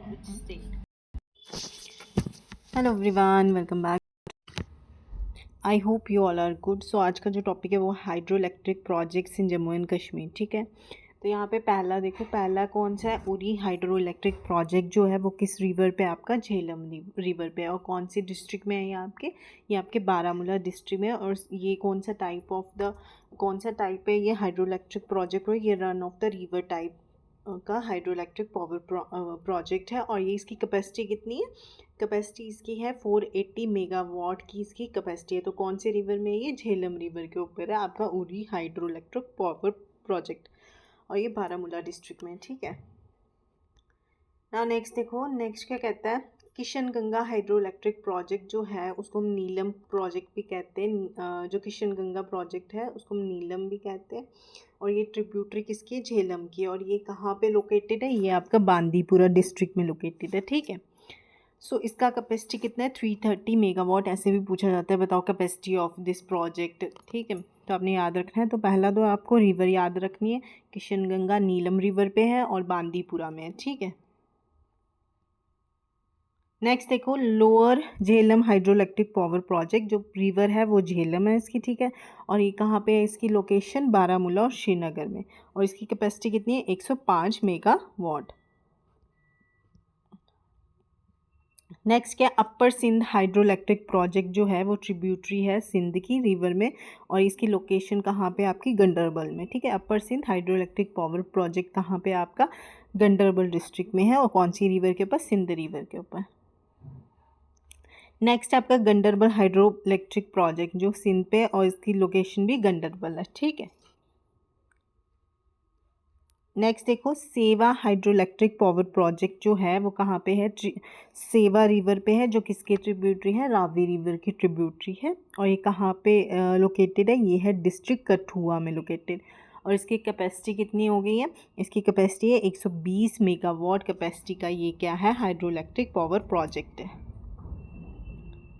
state. Hello everyone, welcome back. I hope you all are good. So आज का जो topic है वो hydro electric projects in Jammu and Kashmir. ठीक है, तो यहाँ पे पहला देखो, पहला कौन सा है, उरी हाइड्रो इलेक्ट्रिक प्रोजेक्ट जो है वो किस रिवर पे, आपका झेलम रिवर पे है, और कौन सी डिस्ट्रिक्ट में है ये आपके बारामूला डिस्ट्रिक्ट में है। और ये कौन सा टाइप है ये हाइड्रो इलेक्ट्रिक प्रोजेक्ट, है ये run of the river type का हाइड्रो इलेक्ट्रिक पावर प्रोजेक्ट है। और ये इसकी कैपेसिटी कितनी है, कैपेसिटी इसकी है 480 मेगावाट की इसकी कैपेसिटी है। तो कौन से रिवर में, ये झेलम रिवर के ऊपर है आपका Uri hydro electric power project, और ये बारामूला डिस्ट्रिक्ट में। ठीक है ना। नेक्स्ट देखो, नेक्स्ट क्या कहता है, Kishan Ganga hydro electric project जो है उसको हम नीलम प्रोजेक्ट भी कहते हैं। जो किशन गंगा प्रोजेक्ट है उसको हम नीलम भी कहते हैं। और ये ट्रिब्यूटरी किसकी है, झेलम की। और ये कहाँ पे लोकेटेड है, ये आपका बांदीपुरा डिस्ट्रिक्ट में लोकेटेड है। ठीक है, सो इसका कैपेसिटी कितना है, 330 मेगावाट। ऐसे भी पूछा जाता है, बताओ कैपेसिटी ऑफ दिस प्रोजेक्ट। ठीक है, तो आपने याद रखना है। तो पहला तो आपको रिवर याद रखनी है, किशन गंगा नीलम रिवर पे है और बांदीपुरा में है। ठीक है, नेक्स्ट देखो, lower Jhelum hydro electric power project, जो रिवर है वो झेलम है इसकी। ठीक है, और ये कहाँ पे है, इसकी लोकेशन बारामूला और श्रीनगर में। और इसकी कैपेसिटी कितनी है, 105 मेगावाट। नेक्स्ट क्या, अपर सिंध हाइड्रो इलेक्ट्रिक प्रोजेक्ट जो है वो ट्रिब्यूटरी है सिंध की रिवर में, और इसकी लोकेशन कहाँ पे, आपकी गंडरबल में। ठीक है, upper Sindh hydro electric power project कहाँ पे, आपका गंडरबल डिस्ट्रिक्ट में है। और कौन सी रिवर के ऊपर, सिंध रिवर के ऊपर। नेक्स्ट आपका गंडरबल हाइड्रो इलेक्ट्रिक प्रोजेक्ट जो सिंध पे, और इसकी लोकेशन भी गंडरबल है। ठीक है, नेक्स्ट देखो, सेवा हाइड्रो इलेक्ट्रिक पावर प्रोजेक्ट जो है वो कहाँ पे है, सेवा रिवर पे है, जो किसके ट्रिब्यूटरी है, रावी रिवर की ट्रिब्यूटरी है। और ये कहाँ पे लोकेटेड है, ये है डिस्ट्रिक्ट कठुआ में लोकेटेड। और इसकी कैपेसिटी कितनी हो गई है, इसकी कैपेसिटी है 120 मेगावाट कैपेसिटी का, ये क्या है, हाइड्रो इलेक्ट्रिक पावर प्रोजेक्ट है।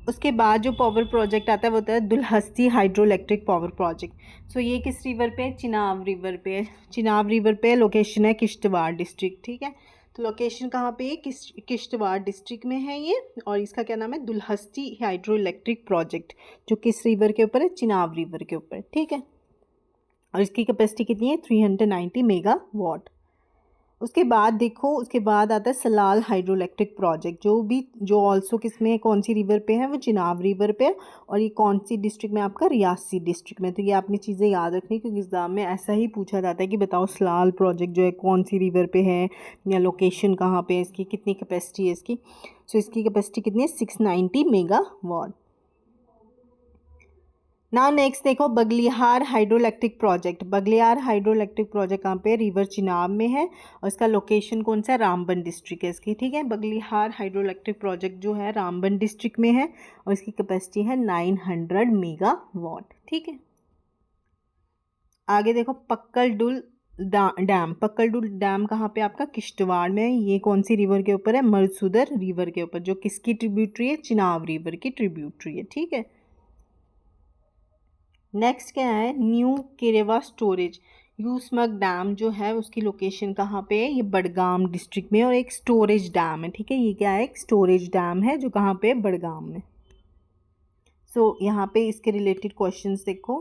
उसके बाद जो पावर प्रोजेक्ट आता है वो होता है Dulhasti hydro electric power project. So ये किस रिवर पे है, चिनाब रिवर पे है। चिनाब रिवर पे लोकेशन है किश्तवाड़ डिस्ट्रिक्ट। ठीक है, तो लोकेशन कहाँ पे है, किश्तवाड़ डिस्ट्रिक्ट में है ये। और इसका क्या नाम है, दुलहस्ती हाइड्रो इलेक्ट्रिक प्रोजेक्ट, जो किस रिवर के ऊपर है, चिनाब रिवर के ऊपर। ठीक है, और इसकी कैपेसिटी कितनी है, 390 मेगावाट। उसके बाद देखो, उसके बाद आता है सलाल हाइड्रो इलेक्ट्रिक प्रोजेक्ट, जो ऑल्सो किस में है, कौन सी रिवर पे है, वो चिनाब रिवर पे है। और ये कौन सी डिस्ट्रिक्ट में, आपका रियासी डिस्ट्रिक्ट में। तो ये आपने चीज़ें याद रखनी, क्योंकि एग्जाम में ऐसा ही पूछा जाता है कि बताओ सलाल प्रोजेक्ट जो है कौन सी रिवर पे है, या लोकेशन कहाँ पे है, इसकी कितनी कैपेसिटी है इसकी। सो इसकी कैपेसिटी कितनी है, 690 मेगावाट। नाउ नेक्स्ट देखो, Baglihar hydro electric project. Baglihar hydro electric project कहाँ पे, रिवर चिनाब में है। और इसका लोकेशन कौन सा है, रामबन डिस्ट्रिक्ट है इसकी। ठीक है, बगलिहार हाइड्रो इलेक्ट्रिक प्रोजेक्ट जो है रामबन डिस्ट्रिक्ट में है, और इसकी कैपेसिटी है 900 मेगावाट। ठीक है, आगे देखो, पक्कलडुल डैम। पक्कलडुल डैम कहाँ पे, आपका किश्तवाड़ में है। ये कौन सी रिवर के ऊपर है, मरसुदर रिवर के ऊपर, जो किसकी ट्रिब्यूटरी है, चिनाब रिवर की ट्रिब्यूटरी है। ठीक है, नेक्स्ट क्या है, न्यू केरेवा स्टोरेज। यूसमग डैम जो है उसकी लोकेशन कहाँ पे है, ये बडगाम डिस्ट्रिक्ट में, और एक स्टोरेज डैम है। ठीक है, ये क्या है, एक स्टोरेज डैम है जो कहाँ पे है, बडगाम में। सो यहाँ पे इसके रिलेटेड क्वेश्चंस देखो,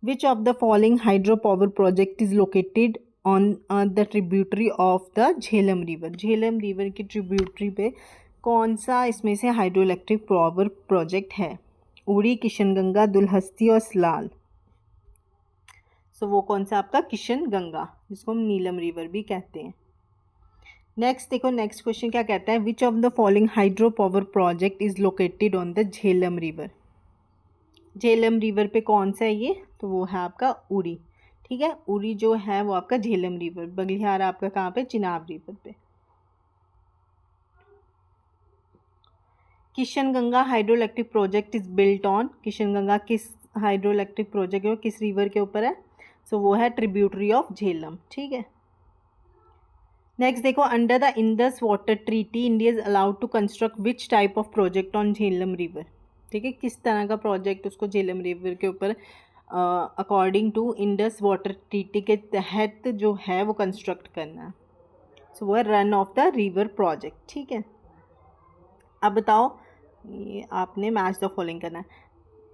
which of the following hydro power project is located on the tributary of the Jhelum river. Jhelum river की ट्रिब्यूटरी पे कौन सा इसमें से हाइड्रो इलेक्ट्रिक पावर प्रोजेक्ट है, उड़ी, किशनगंगा, दुलहस्ती और सलाल। सो वो कौन सा, आपका किशन गंगा, जिसको हम नीलम रिवर भी कहते हैं। नेक्स्ट देखो, नेक्स्ट क्वेश्चन क्या कहता है, विच of the following hydro power project is located on the Jhelum river. Jhelum river पे कौन सा है ये, तो वो है आपका उड़ी। ठीक है, उड़ी जो है वो आपका झेलम रिवर, बगलिहार आपका कहाँ पे, चिनाब रिवर पे। Kishan Ganga hydro electric project is built on, Kishan Ganga किस हाइड्रो इलेक्ट्रिक प्रोजेक्ट है, किस रिवर के ऊपर है, सो वो है ट्रिब्यूटरी ऑफ झेलम। ठीक है, नेक्स्ट देखो, under the Indus water treaty India is allowed to construct which type of project on Jhelum river. ठीक है, किस तरह का प्रोजेक्ट उसको झेलम रिवर के ऊपर according to Indus water treaty के तहत जो है वो कंस्ट्रक्ट करना है। सो वो है run of the river project, ठीक है। अब बताओ, ये आपने मैच द फॉलोइंग करना है।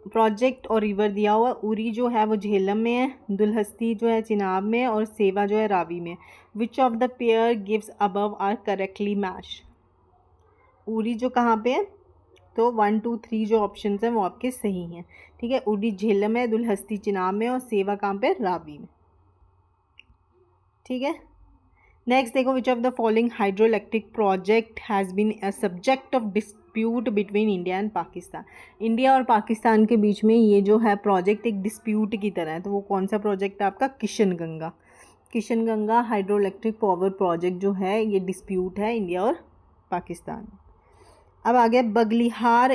प्रोजेक्ट और रिवर दिया हुआ, उरी जो है वो झेलम में है, दुलहस्ती जो है चिनाब में है, और सेवा जो है रावी में। Which of the pair gives above are correctly match. Uri जो कहाँ पे है, तो 1 2 3 जो ऑप्शन हैं वो आपके सही हैं, ठीक है। उरी झेलम में, दुलहस्ती चिनाब में, और सेवा कहाँ पे, रावी में, ठीक है। नेक्स्ट देखो, which of the following hydroelectric project has been a subject of dispute between India and Pakistan. India और पाकिस्तान के बीच में ये जो है प्रोजेक्ट एक डिस्प्यूट की तरह है, तो वो कौन सा प्रोजेक्ट है आपका, Kishan Ganga. Kishan Ganga hydro electric power project जो है ये डिस्प्यूट है इंडिया और पाकिस्तान। अब आ गया Baglihar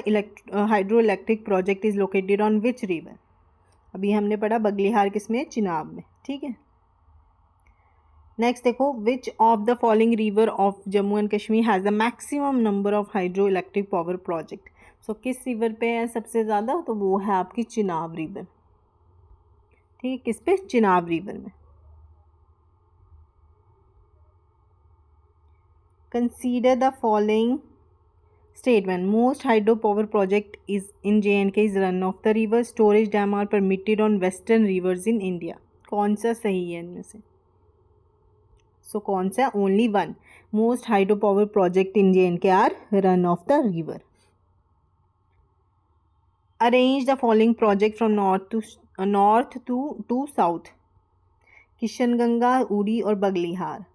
hydro electric project is located on which river. अभी हमने पढ़ा बगलिहार किसमें, चिनाब में, ठीक है। नेक्स्ट देखो, which of the following river of Jammu and Kashmir has the maximum number of hydro electric power project. So किस रिवर पे है सबसे ज़्यादा, तो वो है आपकी चिनाब रिवर, ठीक है। किस पे, चिनाब रिवर में। Consider the following statement, most hydropower project is in J&K is run of the river, storage dam are permitted on western rivers in India। कौन सा सही है इनमें से, सो कौन सा, only one. Most hydro power project in J&K are run of the river. Arrange the following project from north to south. Kishanganga, Uri और बगलिहार।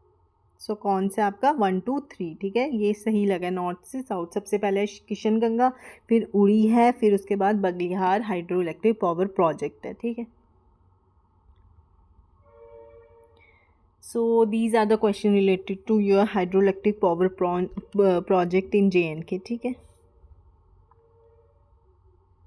सो कौन सा आपका 1 2 3, ठीक है, ये सही लगा। नॉर्थ से साउथ सबसे पहले किशनगंगा, फिर उड़ी है, फिर उसके बाद Baglihar hydro electric power project है, ठीक है। So these are the question related to your hydroelectric power project in J&K, ठीक है।